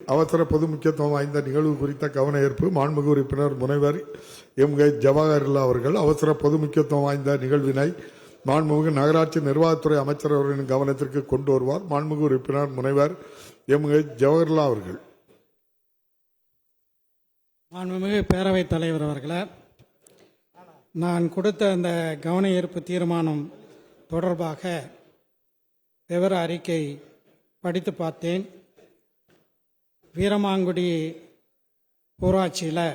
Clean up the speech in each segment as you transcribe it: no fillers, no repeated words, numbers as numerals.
அவசர பொது முக்கியத்துவம் வாய்ந்த நிகழ்வு குறித்த கவன ஈர்ப்பு மாண்புமிகு உறுப்பினர் முனைவர் ஜவஹர்லால் அவர்கள் அவசர பொது முக்கியத்துவம் வாய்ந்த நிகழ்வினை மாண்புமிகு நகராட்சி நிர்வாகத்துறை அமைச்சர் அவர்களின் கவனத்திற்கு கொண்டு வருவார். மாண்புமிகு உறுப்பினர் முனைவர் ஜவஹர்லால் அவர்கள். மாண்புமிகு பேரவைத் தலைவர் அவர்களே, நான் கொடுத்த அந்த கவன ஈர்ப்பு தீர்மானம் தொடர்பாக விவர அறிக்கை படித்து பார்த்தேன். வீரமாங்குடி ஊராட்சியில்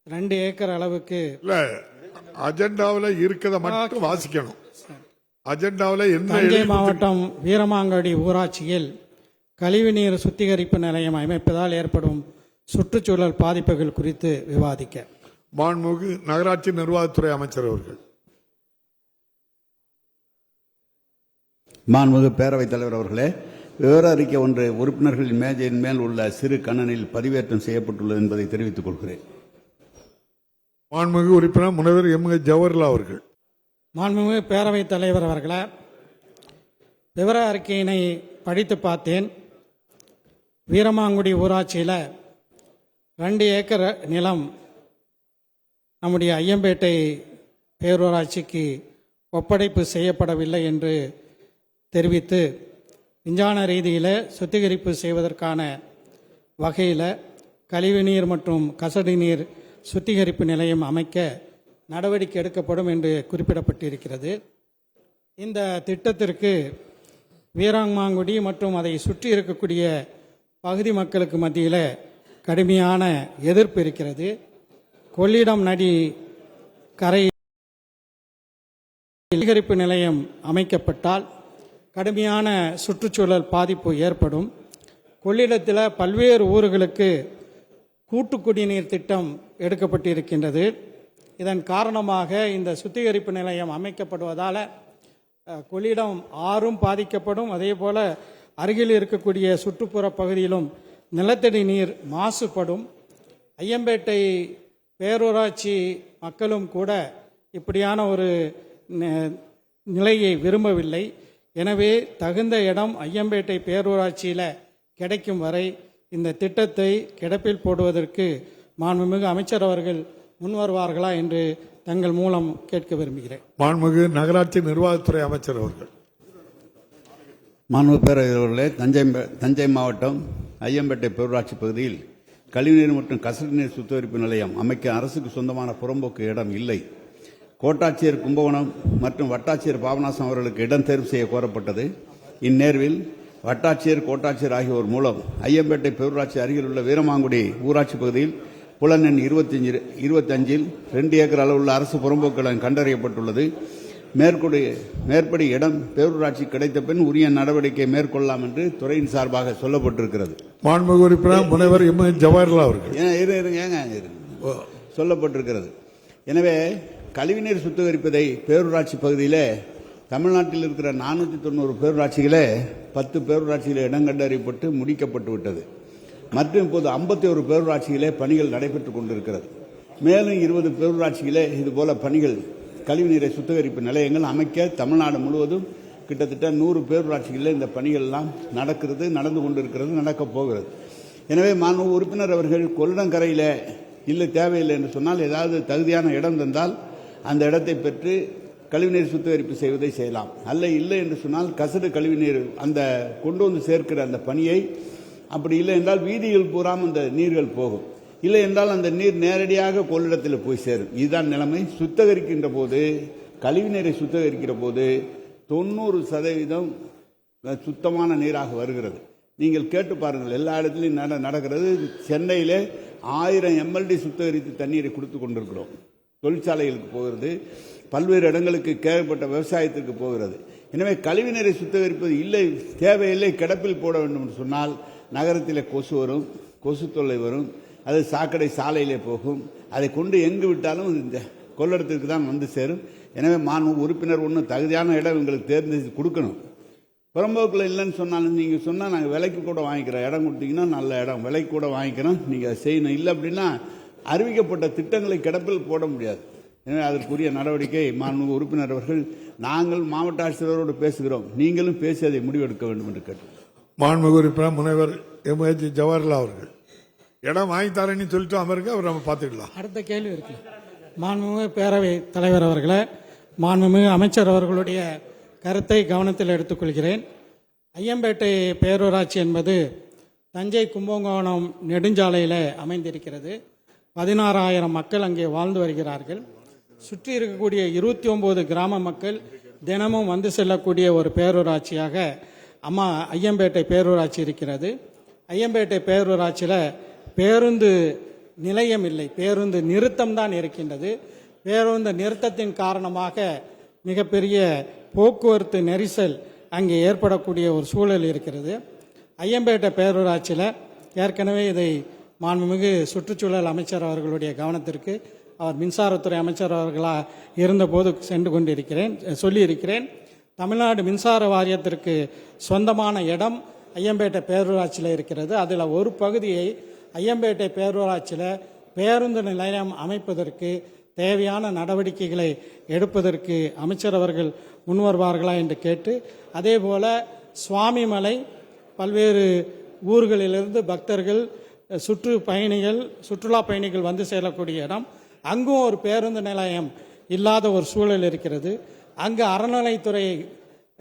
2 ஏக்கர் அளவுக்கு அஜெண்டாவில் இருக்கிறத மட்டும் வாசிக்கணும். அஜெண்டாவில் என்ன? தஞ்சை மாவட்டம் வீரமாங்குடி ஊராட்சியில் கழிவுநீர் சுத்திகரிப்பு நிலையம் அமைப்பதால் ஏற்படும் சுற்றுச்சூழல் பாதிப்புகள் குறித்து விவாதிக்க மாண்புமிகு நகராட்சி நிர்வாகத்துறை அமைச்சர் அவர்கள். மாண்புமிகு பேரவைத் தலைவர் அவர்களே, விவர அறிக்கை ஒன்று உறுப்பினர்களின் மேஜையின் மேல் உள்ள சிறு கண்ணனில் பதிவேற்றம் செய்யப்பட்டுள்ளது என்பதை தெரிவித்துக் கொள்கிறேன். மாண்புமிகு உறுப்பினர் முனைவர் ஜவஹர்லால் அவர்கள். மாண்புமிகு பேரவைத் தலைவர் அவர்களே, விவர அறிக்கையினை படித்து பார்த்தேன். வீரமாங்குடி ஊராட்சியில் 2 ஏக்கர் நிலம் நம்முடைய ஐயம்பேட்டை பேரூராட்சிக்கு ஒப்படைப்பு செய்யப்படவில்லை என்று தெரிவித்து விஞ்ஞான ரீதியில் சுத்திகரிப்பு செய்வதற்கான வகையில் கழிவுநீர் மற்றும் கசடு நீர் சுத்திகரிப்பு நிலையம் அமைக்க நடவடிக்கை எடுக்கப்படும் என்று குறிப்பிடப்பட்டிருக்கிறது. இந்த திட்டத்திற்கு வீரமாங்குடி மற்றும் அதை சுற்றி இருக்கக்கூடிய பகுதி மக்களுக்கு மத்தியில் கடுமையான எதிர்ப்பு இருக்கிறது. கொள்ளிடம் நதி கரை சுத்திகரிப்பு நிலையம் அமைக்கப்பட்டால் கடுமையான சுற்றுச்சூழல் பாதிப்பு ஏற்படும். கொள்ளிடத்தில் பல்வேறு ஊர்களுக்கு கூட்டு குடிநீர் திட்டம் எடுக்கப்பட்டிருக்கின்றது. இதன் காரணமாக இந்த சுத்திகரிப்பு நிலையம் அமைக்கப்படுவதால் கொள்ளிடம் ஆறும் பாதிக்கப்படும். அதே போல அருகில் இருக்கக்கூடிய சுற்றுப்புற பகுதியிலும் நிலத்தடி நீர் மாசுபடும். ஐயம்பேட்டை பேரூராட்சி மக்களும் கூட இப்படியான ஒரு நிலையை விரும்பவில்லை. எனவே தகுந்த இடம் ஐயம்பேட்டை பேரூராட்சியில் கிடைக்கும் வரை இந்த திட்டத்தை கிடப்பில் போடுவதற்கு மாண்புமிகு அமைச்சர் அவர்கள் முன்வருவார்களா என்று தங்கள் மூலம் கேட்க விரும்புகிறேன். மாண்புமிகு நகராட்சி நிர்வாகத்துறை அமைச்சர் அவர்கள். மாண்புமிகு பேரவைத் தஞ்சை மாவட்டம் ஐயம்பேட்டை பேரூராட்சி பகுதியில் கழிவுநீர் மற்றும் கசடு நீர் சுத்திகரிப்பு நிலையம் அமைக்க அரசுக்கு சொந்தமான புறம்போக்கு இடம் இல்லை. கோட்டாட்சியர் கும்பகோணம் மற்றும் வட்டாட்சியர் பாபநாசம் அவர்களுக்கு இடம் தேர்வு செய்ய கோரப்பட்டது. இந்நேர்வில் வட்டாட்சியர் கோட்டாட்சியர் ஆகியோர் மூலம் ஐயம்பேட்டை பேரூராட்சி அருகில் உள்ள வீரமாங்குடி ஊராட்சி பகுதியில் புலன் எண் 25 2 ஏக்கர் அளவுள்ள அரசு புறம்போக்கு கண்டறியப்பட்டுள்ளது. மேற்படி இடம் பேரூராட்சி கிடைத்த பின் உரிய நடவடிக்கை மேற்கொள்ளலாம் என்று துறையின் சார்பாக சொல்லப்பட்டிருக்கிறது. மாண்புமிகு உறுப்பினர் முனைவர் ஜவஹர்லால் அவர்கள் சொல்லப்பட்டிருக்கிறது. எனவே கழிவுநீர் சுத்திகரிப்பதை பேரூராட்சி பகுதியில் தமிழ்நாட்டில் இருக்கிற 490 பேரூராட்சிகளே 10 பேரூராட்சிகளில் இடம் கண்டறியப்பட்டு முடிக்கப்பட்டு விட்டது. மற்றும் இப்போது 51 பேரூராட்சிகளே பணிகள் நடைபெற்றுக் கொண்டிருக்கிறது. மேலும் 20 பேரூராட்சிகளே இதுபோல பணிகள் கழிவுநீரை சுத்திகரிப்பு நிலையங்கள் அமைக்க தமிழ்நாடு முழுவதும் கிட்டத்தட்ட 100 பேரூராட்சிகளில் இந்த பணிகள் எல்லாம் நடந்து கொண்டிருக்கிறது, நடக்கப் போகிறது. எனவே மாண்புமிகு உறுப்பினர் அவர்கள் கொள்ளிடங்கரையில் இல்லை தேவையில்லை என்று சொன்னால் ஏதாவது தகுதியான இடம் தந்தால் அந்த இடத்தை பெற்று கழிவுநீர் சுத்திகரிப்பு செய்வதை செய்யலாம். இல்லை என்று சொன்னால் கசடு கழிவுநீர் அந்த கொண்டு வந்து சேர்க்கிற அந்த பணியை, அப்படி இல்லை என்றால் வீதிகள் பூராம் அந்த நீர்கள் போகும். இல்லை என்றால் அந்த நீர் நேரடியாக கொள்ளிடத்தில் போய் சேரும். இதுதான் நிலைமை. சுத்திகரிக்கின்ற போது கழிவுநீரை சுத்திகரிக்கிற போது 90% சுத்தமான நீராக வருகிறது. நீங்கள் கேட்டு பாருங்கள், எல்லா இடத்துலையும் நடக்கிறது. சென்னையிலே 1000 MLD சுத்திகரித்து தண்ணீரை கொடுத்து கொண்டிருக்கிறோம். தொழிற்சாலைகளுக்கு போகிறது, பல்வேறு இடங்களுக்கு தேவைப்பட்ட விவசாயத்திற்கு போகிறது. எனவே கழிவுநீரை சுத்திகரிப்பது இல்லை, தேவையில்லை, கிடப்பில் போட வேண்டும் என்று சொன்னால் நகரத்தில் கொசு வரும், கொசு தொல்லை வரும், அது சாக்கடை சாலையிலே போகும். அதை கொண்டு எங்கு விட்டாலும் இந்த கொள்ளிடத்திற்கு தான் வந்து சேரும். எனவே மாண்புமிகு உறுப்பினர் ஒன்று தகுதியான இடம் எங்களுக்கு தேர்ந்தெடுத்து கொடுக்கணும். புறம்போக்கில் இல்லைன்னு சொன்னாலும் நீங்கள் சொன்னால் நாங்கள் விலைக்கு கூட வாங்கிக்கிறோம். இடம் கொடுத்தீங்கன்னா நல்ல இடம், விலைக்கு கூட வாங்கிக்கிறோம், நீங்கள் அதை செய்யணும். இல்லை அப்படின்னா அறிவிக்கப்பட்ட திட்டங்களை கிடப்பில் போட முடியாது. எனவே அதற்குரிய நடவடிக்கை மாண்புமிகு உறுப்பினர் அவர்கள், நாங்கள் மாவட்ட ஆட்சியரோடு பேசுகிறோம், நீங்களும் பேசி அதை முடிவெடுக்க வேண்டும் என்று கேட்டோம். மாண்புமிகு உறுப்பினர் முனைவர் எம்ஹெச் ஜவஹர்லால் அவர்கள். இடம் வாங்கி தரேன்னு சொல்லிட்டு அமருங்க, அவர் நம்ம பார்த்துக்கலாம். அடுத்த கேள்வி இருக்கு. மாண்புமிகு பேரவைத் தலைவர் அவர்களே, மாண்புமிகு அமைச்சர் அவர்களுடைய கருத்தை கவனத்தில் எடுத்துக்கொள்கிறேன். ஐயம்பேட்டை பேரூராட்சி என்பது தஞ்சை கும்பகோணம் நெடுஞ்சாலையில் அமைந்திருக்கிறது. 16,000 மக்கள் அங்கே வாழ்ந்து வருகிறார்கள். சுற்றி இருக்கக்கூடிய 29 கிராம மக்கள் தினமும் வந்து செல்லக்கூடிய ஒரு பேரூராட்சியாக ஐயம்பேட்டை பேரூராட்சி இருக்கிறது. ஐயம்பேட்டை பேரூராட்சியில் பேருந்து நிலையம் இல்லை, பேருந்து நிறுத்தம் தான் இருக்கின்றது. பேருந்து நிறுத்தத்தின் காரணமாக மிகப்பெரிய போக்குவரத்து நெரிசல் அங்கே ஏற்படக்கூடிய ஒரு சூழல் இருக்கிறது. ஐயம்பேட்டை பேரூராட்சியில் ஏற்கனவே இதை மாண்புமிகு சுற்றுச்சூழல் அமைச்சர் அவர்களுடைய கவனத்திற்கு அவர் மின்சாரத்துறை அமைச்சர் அவர்களாக இருந்தபோது சென்று கொண்டிருக்கிறேன், சொல்லியிருக்கிறேன். தமிழ்நாடு மின்சார வாரியத்திற்கு சொந்தமான இடம் ஐயம்பேட்டை பேரூராட்சியில் இருக்கிறது. அதில் ஒரு பகுதியை ஐயம்பேட்டை பேரூராட்சியில் பேருந்து நிலையம் அமைப்பதற்கு தேவையான நடவடிக்கைகளை எடுப்பதற்கு அமைச்சர் அவர்கள் முன்வருவார்களா என்று கேட்டு, அதே போல சுவாமிமலை பல்வேறு ஊர்களிலிருந்து பக்தர்கள் சுற்றுலா பயணிகள் வந்து செல்லக்கூடிய இடம், அங்கும் ஒரு பேருந்து நிலையம் இல்லாத ஒரு சூழல் இருக்கிறது. அங்கு அறநிலைத்துறை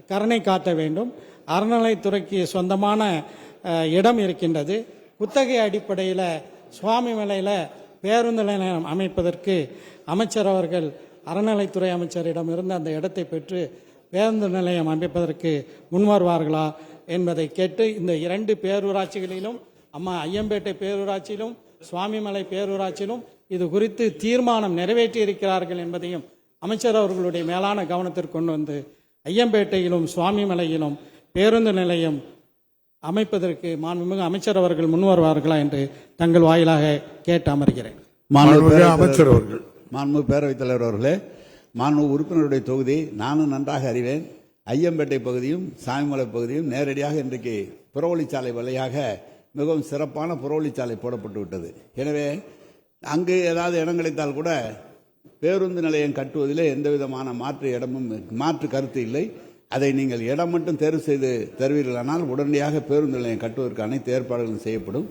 கருணை காட்ட வேண்டும். அறநிலைத்துறைக்கு சொந்தமான இடம் இருக்கின்றது. குத்தகை அடிப்படையில் சுவாமிமலையில் பேருந்து நிலையம் அமைப்பதற்கு அமைச்சர் அவர்கள் அறநிலைத்துறை அமைச்சரிடம் இருந்து அந்த இடத்தை பெற்று பேருந்து நிலையம் அமைப்பதற்கு முன்வருவார்களா என்பதை கேட்டு, இந்த 2 பேரூராட்சிகளிலும் ஐயம்பேட்டை பேரூராட்சியிலும் சுவாமிமலை பேரூராட்சியிலும் இது குறித்து தீர்மானம் நிறைவேற்றி இருக்கிறார்கள் என்பதையும் அமைச்சர் அவர்களுடைய மேலான கவனத்திற்கு கொண்டு வந்து ஐயம்பேட்டையிலும் சுவாமிமலையிலும் பேருந்து நிலையம் அமைப்பதற்கு மாண்புமிகு அமைச்சர் அவர்கள் முன்வருவார்களா என்று தங்கள் வாயிலாக கேட்டு அமர்கிறேன். அமைச்சர் அவர்கள். மாண்புமிகு பேரவைத் தலைவர் அவர்களே, மாண்புமிகு உறுப்பினருடைய தொகுதி நானும் நன்றாக அறிவேன். ஐயம்பேட்டை பகுதியும் சாமிமலை பகுதியும் நேரடியாக இன்றைக்கு புறவழிச்சாலை வழியாக மிகவும் சிறப்பான புறவழிச்சாலை போடப்பட்டு விட்டது. எனவே அங்கு ஏதாவது இடம் கிடைத்தால் கூட பேருந்து நிலையம் கட்டுவதில் எந்த விதமான மாற்று கருத்து இல்லை. அதை நீங்கள் இடம் மட்டும் தேர்வு செய்து தருவீர்களானால் உடனடியாக பேருந்து நிலையம் கட்டுவதற்கு அனைத்து ஏற்பாடுகளும் செய்யப்படும்.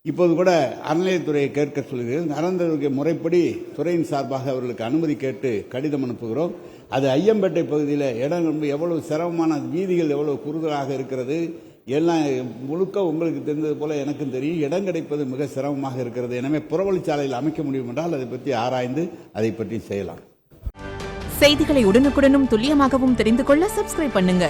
இப்போது கூட அறநிலையத்துறையை கேட்க சொல்கிறேன். அறநிலையத்துறை முறைப்படி துறையின் சார்பாக அவர்களுக்கு அனுமதி கேட்டு கடிதம் அனுப்புகிறோம். அது ஐயம்பேட்டை பகுதியில் இடம் எவ்வளவு சிரமமான, வீதிகள் எவ்வளவு குறுகலாக இருக்கிறது, எல்லாம் முழுக்க உங்களுக்கு தெரிந்தது போல எனக்கும் தெரியும். இடம் கிடைப்பது மிக சிரமமாக இருக்கிறது. எனவே புறவழிச்சாலையில் அமைக்க முடியும் என்றால் அதை பற்றி ஆராய்ந்து அதை பற்றி செய்யலாம். செய்திகளை உடனுக்குடனும் துல்லியமாகவும் தெரிந்து கொள்ள சப்ஸ்கிரைப் பண்ணுங்க.